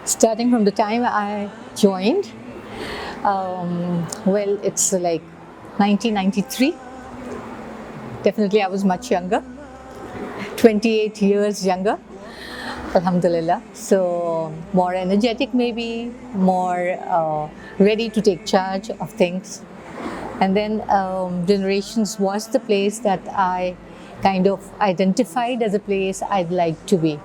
Starting from the time I joined, well, it's like 1993. Definitely, I was much younger, 28 years younger, Alhamdulillah. So, more energetic, maybe, more ready to take charge of things. And then, Generations was the place that I kind of identified as a place I'd like to be.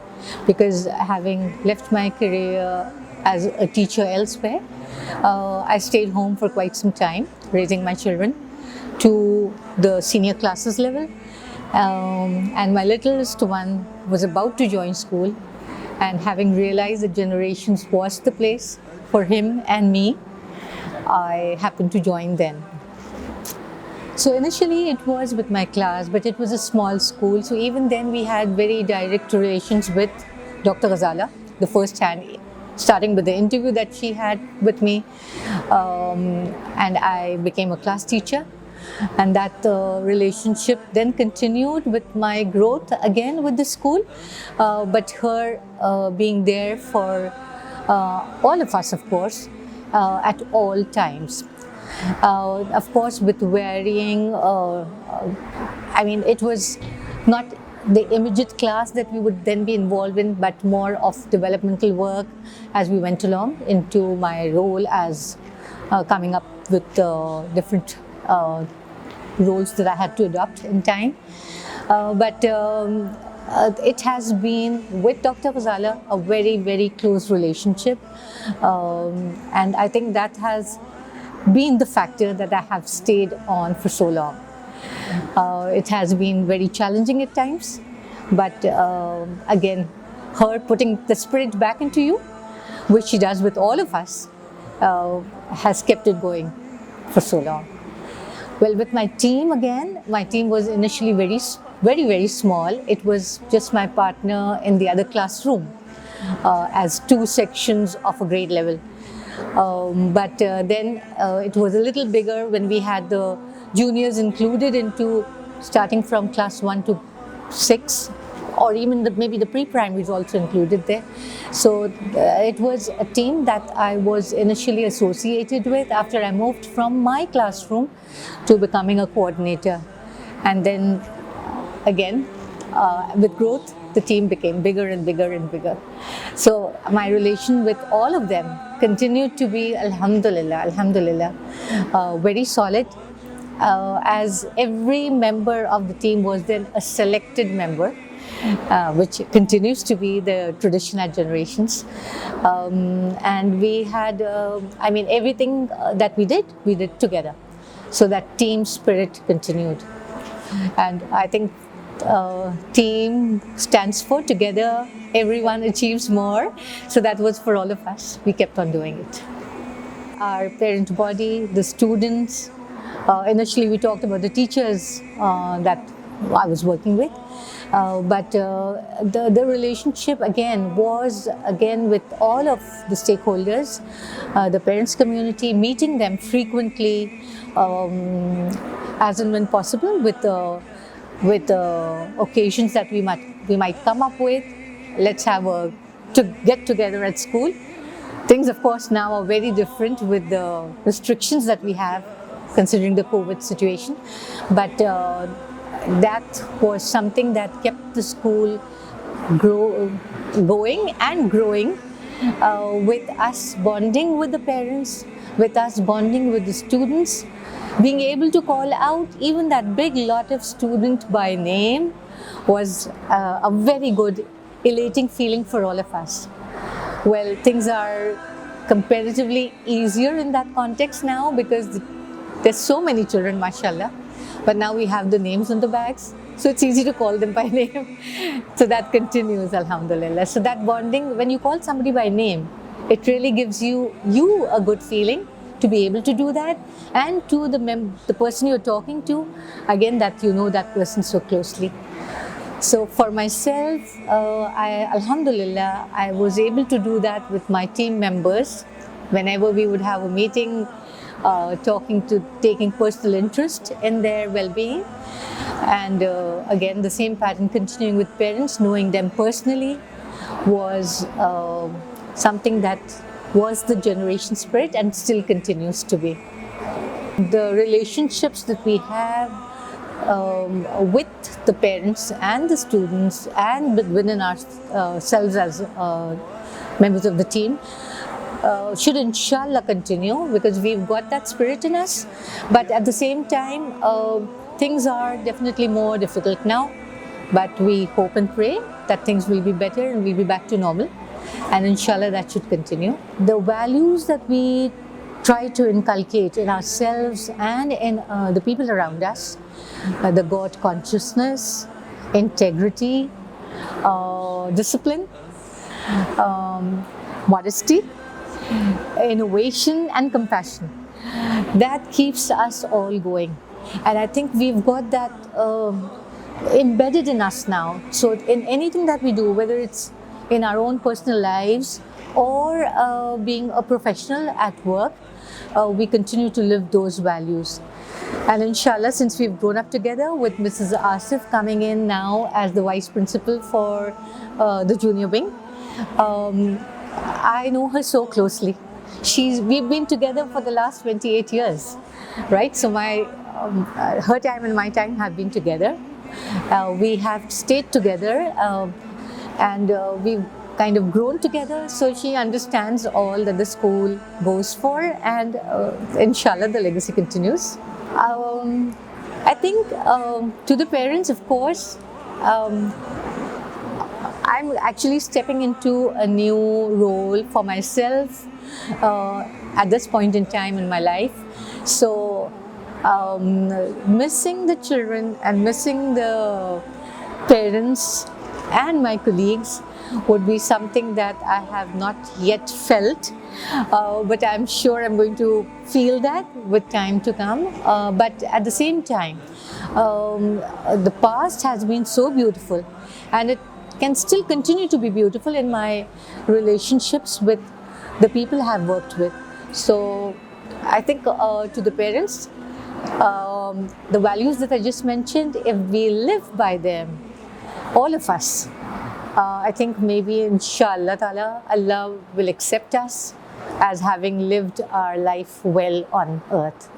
Because having left my career as a teacher elsewhere, I stayed home for quite some time, raising my children to the senior classes level. And my littlest one was about to join school. And having realized that Generations was the place for him and me, I happened to join then. So initially it was with my class, but it was a small school. So even then we had very direct relations with Dr. Ghazala, the first hand, starting with the interview that she had with me. And I became a class teacher. And that relationship then continued with my growth again with the school. But her being there for all of us, of course, at all times. Of course, with varying, it was not the immediate class that we would then be involved in, but more of developmental work as we went along into my role as coming up with different roles that I had to adopt in time. It has been with Dr. Ghazala a very, very close relationship. And I think that has been the factor that I have stayed on for so long. It has been very challenging at times, but again, her putting the spirit back into you, which she does with all of us, has kept it going for so long. Well, with my team again, my team was initially very small. It was just my partner in the other classroom as two sections of a grade level. Then it was a little bigger when we had the juniors included into starting from class 1 to 6, or even maybe the pre-primary is also included there. So it was a team that I was initially associated with after I moved from my classroom to becoming a coordinator. And then again, with growth, the team became bigger and bigger and bigger. So my relation with all of them continued to be, alhamdulillah, very solid, as every member of the team was then a selected member, which continues to be the tradition at Generations. And we had, everything that we did together. So that team spirit continued. And I think team stands for together, everyone achieves more. So that was for all of us. We kept on doing it. Our parent body, the students, initially we talked about the teachers that I was working with. But the relationship again was with all of the stakeholders, the parents community, meeting them frequently, as and when possible with occasions that we might come up with. Let's have to get together at school. Things, of course, now are very different with the restrictions that we have, considering the COVID situation. But that was something that kept the school going and growing, with us bonding with the parents, with us bonding with the students, being able to call out even that big lot of student by name was a very good, elating feeling for all of us. Well, things are comparatively easier in that context now because there's so many children, mashallah. But now we have the names on the bags, so it's easy to call them by name. So that continues, alhamdulillah. So that bonding, when you call somebody by name, it really gives you a good feeling to be able to do that, and to the person you're talking to, again, that you know that person so closely. So for myself, alhamdulillah, I was able to do that with my team members. Whenever we would have a meeting, taking personal interest in their well-being. And again, the same pattern continuing with parents, knowing them personally was something that was the generation spirit and still continues to be. The relationships that we have with the parents and the students and within ourselves as members of the team should inshallah continue, because we've got that spirit in us. But at the same time, things are definitely more difficult now, but we hope and pray that things will be better and we'll be back to normal, and inshallah that should continue. The values that we try to inculcate in ourselves and in the people around us, the God consciousness, integrity, discipline, modesty, innovation and compassion, that keeps us all going. And I think we've got that embedded in us now. So in anything that we do, whether it's in our own personal lives or being a professional at work, we continue to live those values. And inshallah, since we've grown up together, with Mrs. Asif coming in now as the vice principal for the junior wing, I know her so closely. We've been together for the last 28 years, right? So her time and my time have been together. We have stayed together and we've kind of grown together. So she understands all that the school goes for, and inshallah the legacy continues. I think to the parents, of course, I'm actually stepping into a new role for myself at this point in time in my life. So missing the children and missing the parents and my colleagues would be something that I have not yet felt, but I'm sure I'm going to feel that with time to come. But at the same time, the past has been so beautiful, and it can still continue to be beautiful in my relationships with the people I have worked with. So I think to the parents, the values that I just mentioned, if we live by them, all of us, I think maybe inshallah ta'ala, Allah will accept us as having lived our life well on earth.